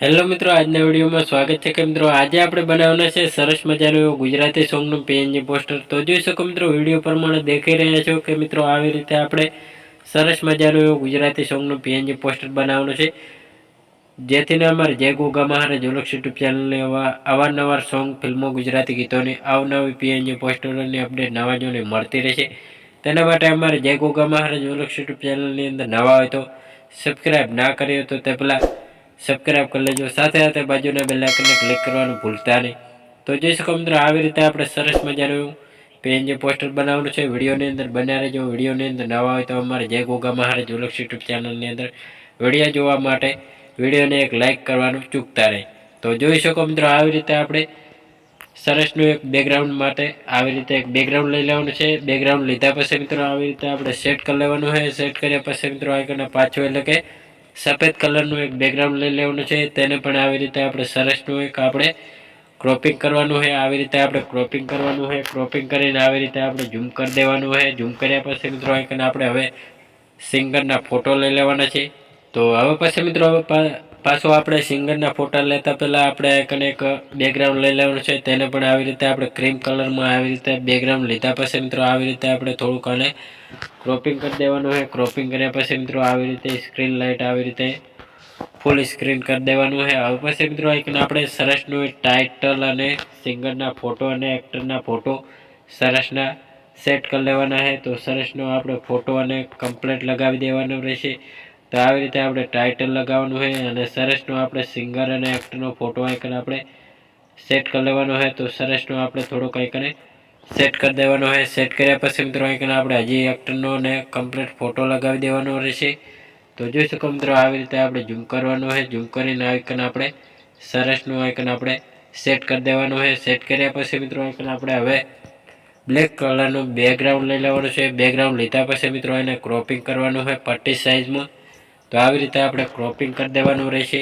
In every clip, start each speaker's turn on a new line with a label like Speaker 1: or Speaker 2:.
Speaker 1: Hello મિત્રો, આજના વિડીયોમાં સ્વાગત છે કે મિત્રો આજે આપણે બનાવવાના છે સરસ મજાનું એવું ગુજરાતી સોંગનું પીએનજી પોસ્ટર। તો જોઈ શકો મિત્રો, વિડીયો પ્રમાણે દેખાઈ રહ્યા છો કે મિત્રો આવી રીતે આપણે સરસ મજાનું એવું ગુજરાતી સોંગનું પીએનજી પોસ્ટર બનાવવાનું છે, જેથી અમારે જય ગોગા મહારાજ જોલક્ષ યુટ્યુબ ચેનલને અવારનવાર સોંગ, ફિલ્મો, ગુજરાતી ગીતોની અવનવી પીએનજી પોસ્ટરોની અપડેટ નવા જોને મળતી રહેશે। તેના માટે અમારે જય ગોગા મહારાજ જોલક્ષ યુટ્યુબ ચેનલની અંદર નવા હોય તો સબસ્ક્રાઈબ ના કર્યો તો તે પહેલાં સબસ્ક્રાઈબ કરી લેજો, સાથે સાથે બાજુના બેલ આઇકનને ક્લિક કરવાનું ભૂલતા નહીં। તો જોઈ શકો મિત્રો, આવી રીતે આપણે સરસ મજાનું પીએનજી પોસ્ટર બનાવવાનું છે। વિડીયોની અંદર બન્યા રહેજો। વિડીયોની અંદર નવા હોય તો અમારે જય ગોગા મહારાજ જોલક્ષ યુટ્યુબ ચેનલની અંદર વિડીયો જોવા માટે વિડીયોને એક લાઇક કરવાનું ચૂકતા નહીં। તો જોઈ શકો મિત્રો, આવી રીતે આપણે સરસનું એક બેકગ્રાઉન્ડ માટે આવી રીતે એક બેકગ્રાઉન્ડ લઈ લેવાનું છે। બેકગ્રાઉન્ડ લીધા પછી મિત્રો આવી રીતે આપણે સેટ કરી લેવાનું છે। સેટ કર્યા પછી મિત્રો આઇકનના પાછું એટલે કે સફેદ કલરનું એક બેકગ્રાઉન્ડ લઈ લેવાનું છે। તેને પણ આવી રીતે આપણે સરસનું એક આપણે ક્રોપિંગ કરવાનું છે। આવી રીતે આપણે ક્રોપિંગ કરવાનું છે। ક્રોપિંગ કરીને આવી રીતે આપણે ઝૂમ કરી દેવાનું છે। ઝૂમ કર્યા પછી મિત્રો આઇકન આપણે હવે સિંગરના ફોટો લઈ લેવાના છે। તો હવે પછી મિત્રો પાછો આપણે સિંગરના ફોટા લેતા પહેલાં આપણે આઇકન એક બેકગ્રાઉન્ડ લઈ લેવાનું છે। તેને પણ આવી રીતે આપણે ક્રીમ કલરમાં આવી રીતે બેકગ્રાઉન્ડ લીધા પછી મિત્રો આવી રીતે આપણે થોડુંક આને ક્રોપિંગ કરી દેવાનું છે। ક્રોપિંગ કર્યા પછી મિત્રો આવી રીતે સ્ક્રીન લાઇટ આવી રીતે ફૂલ સ્ક્રીન કરી દેવાનું છે। હવે પછી મિત્રો આઇકન આપણે સરસનું ટાઇટલ અને સિંગરના ફોટો અને એક્ટરના ફોટો સરસના સેટ કરી લેવાના છે। તો સરસનો આપણે ફોટો અને કમ્પ્લીટ લગાવી દેવાનો રહેશે। તો આવી રીતે આપણે ટાઇટલ લગાવવાનું છે અને સરસનો આપણે સિંગર અને એક્ટરનો ફોટો આઇકન આપણે સેટ કરી લેવાનો છે। તો સરસનો આપણે થોડોક આઇકન સેટ કરી દેવાનો છે। સેટ કર્યા પછી મિત્રો આઇકન આપણે હજી એક્ટરનો અને કમ્પ્લીટ ફોટો લગાવી દેવાનો રહેશે। તો જોઈ શકો મિત્રો, આવી રીતે આપણે ઝૂમ કરવાનું છે। ઝૂમ કરીને આઇકન આપણે સરસનું આઇકન આપણે સેટ કરી દેવાનું છે। સેટ કર્યા પછી મિત્રો આઇકન આપણે હવે બ્લેક કલરનું બેકગ્રાઉન્ડ લઈ લેવાનું છે। બેકગ્રાઉન્ડ લીધા પછી મિત્રો એને ક્રોપિંગ કરવાનું છે પટ્ટી સાઇઝમાં। તો આવી રીતે આપણે ક્રોપિંગ કરી દેવાનું રહેશે।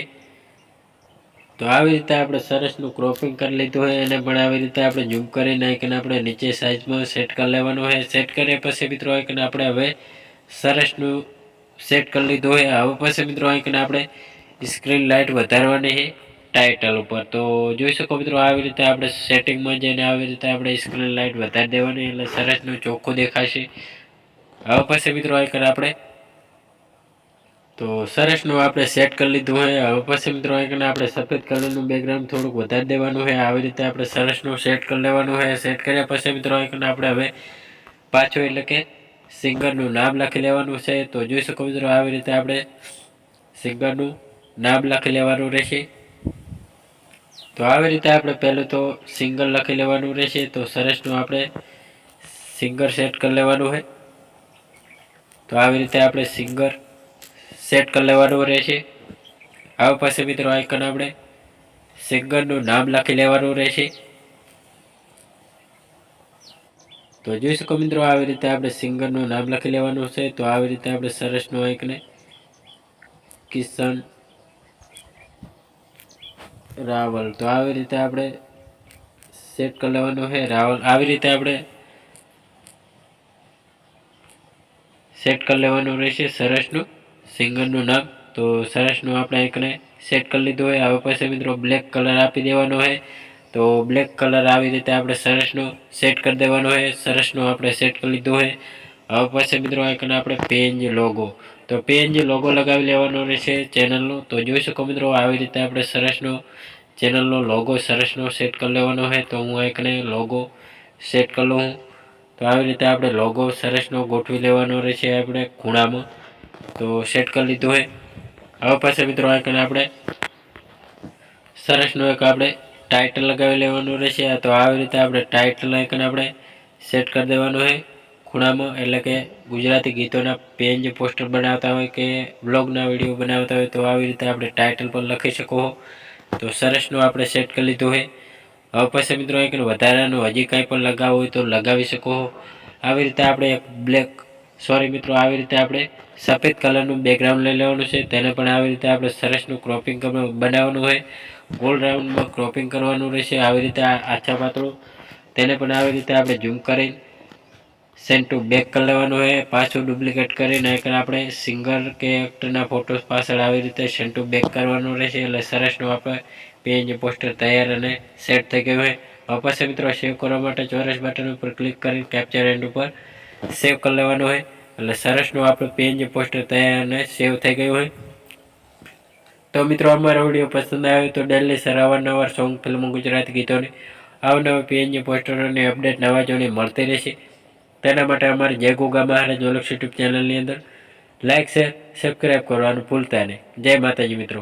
Speaker 1: તો આવી રીતે આપણે સરસનું ક્રોપિંગ કરી લીધું હોય એને પણ આવી રીતે આપણે ઝૂમ કરીને આઇકન આપણે નીચે સાઇઝમાં સેટ કરી લેવાનું છે। સેટ કર્યા પછી મિત્રો આઇકન આપણે હવે સરસનું સેટ કરી લીધું હોય। હવે પછી મિત્રો આઇકન આપણે સ્ક્રીન લાઇટ વધારવાની છે ટાઇટલ ઉપર। તો જોઈ શકો મિત્રો, આવી રીતે આપણે સેટિંગમાં જઈને આવી રીતે આપણે સ્ક્રીન લાઇટ વધારી દેવાની, એટલે સરસનું ચોખ્ખું દેખાશે। હવે પછી મિત્રો આઇકન આપણે તો સરસનું આપણે સેટ કરી લીધું હોય। હવે પછી મિત્રો આઇકન આપણે સફેદ કલરનું બેકગ્રાઉન્ડ થોડુંક વધારી દેવાનું છે। આવી રીતે આપણે સરસનું સેટ કરી લેવાનું છે। સેટ કર્યા પછી મિત્રો આઇકન આપણે હવે પાછું એટલે કે સિંગરનું નામ લખી લેવાનું છે। તો જોઈ શકો મિત્રો, આવી રીતે આપણે સિંગરનું નામ લખી લેવાનું રહેશે। તો આવી રીતે આપણે પહેલું તો સિંગર લખી લેવાનું રહેશે। તો સરસનું આપણે સિંગર સેટ કરી લેવાનું છે। તો આવી રીતે આપણે સિંગર સેટ કરી લેવાનું રહેશે। હવે પછી મિત્રો આઇકન આપણે સિંગરનું નામ લખી લેવાનું રહેશે। તો જોઈ શકો મિત્રો, આવી રીતે આપણે સિંગરનું નામ લખી લેવાનું છે। તો આવી રીતે આપણે સરસનું આઇકન કિશન રાવલ, તો આવી રીતે આપણે સેટ કરી લેવાનું છે રાવલ। આવી રીતે આપણે સેટ કરી લેવાનું રહેશે સરસનું સિંગરનું નામ। તો સરસનું આપણે આઇકને સેટ કરી લીધું હોય। હવે પછી મિત્રો બ્લેક કલર આપી દેવાનો છે। તો બ્લેક કલર આવી રીતે આપણે સરસનું સેટ કરી દેવાનો છે। સરસનું આપણે સેટ કરી લીધું હોય। હવે પછી મિત્રો આઇકન આપણે પીએનજી લોગો, તો પીએનજી લોગો લગાવી લેવાનો રહેશે ચેનલનો। તો જોઈ શકો મિત્રો, આવી રીતે આપણે સરસનો ચેનલનો લોગો સરસનો સેટ કરી લેવાનો છે। તો હું આઇકને લોગો સેટ કરી લઉં। તો આવી રીતે આપણે લોગો સરસનો ગોઠવી લેવાનો રહેશે આપણે ખૂણામાં। તો સેટ કરી લીધું છે। હવે પછી મિત્રો આઇકન આપણે સરસનું એક આપણે ટાઇટલ લગાવી લેવાનું રહેશે। તો આવી રીતે આપણે ટાઇટલ આઇકન આપણે સેટ કરી દેવાનું છે ખૂણામાં, એટલે કે ગુજરાતી ગીતોના પીએનજી પોસ્ટર બનાવતા હોય કે બ્લોગના વિડીયો બનાવતા હોય તો આવી રીતે આપણે ટાઇટલ પર લખી શકો। તો સરસનું આપણે સેટ કરી લીધું છે। હવે પછી મિત્રો આઇકન વધારાનું હજી કાંઈ પણ લગાવવું હોય તો લગાવી શકો। આવી રીતે આપણે એક મિત્રો આવી રીતે આપણે સફેદ કલરનું બેકગ્રાઉન્ડ લઈ લેવાનું છે। તેને પણ આવી રીતે આપણે સરસનું ક્રોપિંગ બનાવવાનું હોય, ગોલ રાઉન્ડમાં ક્રોપિંગ કરવાનું રહેશે। આવી રીતે આછા પાતળું તેને પણ આવી રીતે આપણે ઝૂમ કરી સેન્ડ ટુ બેક કરી લેવાનું હોય, પાછું ડુપ્લિકેટ કરીને આપણે સિંગર કે એક્ટરના ફોટોસ પાછળ આવી રીતે સેન્ડ ટુ બેક કરવાનું રહેશે. એટલે સરસનું આપણે પીએનજી પોસ્ટર તૈયાર અને સેટ થઈ ગયું હોય. પછી મિત્રો સેવ કરવા માટે ચોરસ બટન ઉપર ક્લિક કરી કેપ્ચર એન્ડ ઉપર સેવ કરી લેવાનું હોય. એટલે સરસનું આપણું પીએનજી પોસ્ટર તૈયાર અને સેવ થઈ ગયું હોય. તો મિત્રો અમારો વિડીયો પસંદ આવ્યો તો ડેલી સર અવારનવાર સોંગ, ફિલ્મ, ગુજરાતી ગીતોની અવનવા પીએનજી પોસ્ટરોની અપડેટ નવા જોડે મળતી રહેશે. તેના માટે અમારી જય ગોગા મહારાજ ઓલક્ષ યુટ્યુબ ચેનલની અંદર લાઇક, શેર, સબસ્ક્રાઈબ કરવાનું ભૂલતા નહીં. જય માતાજી મિત્રો.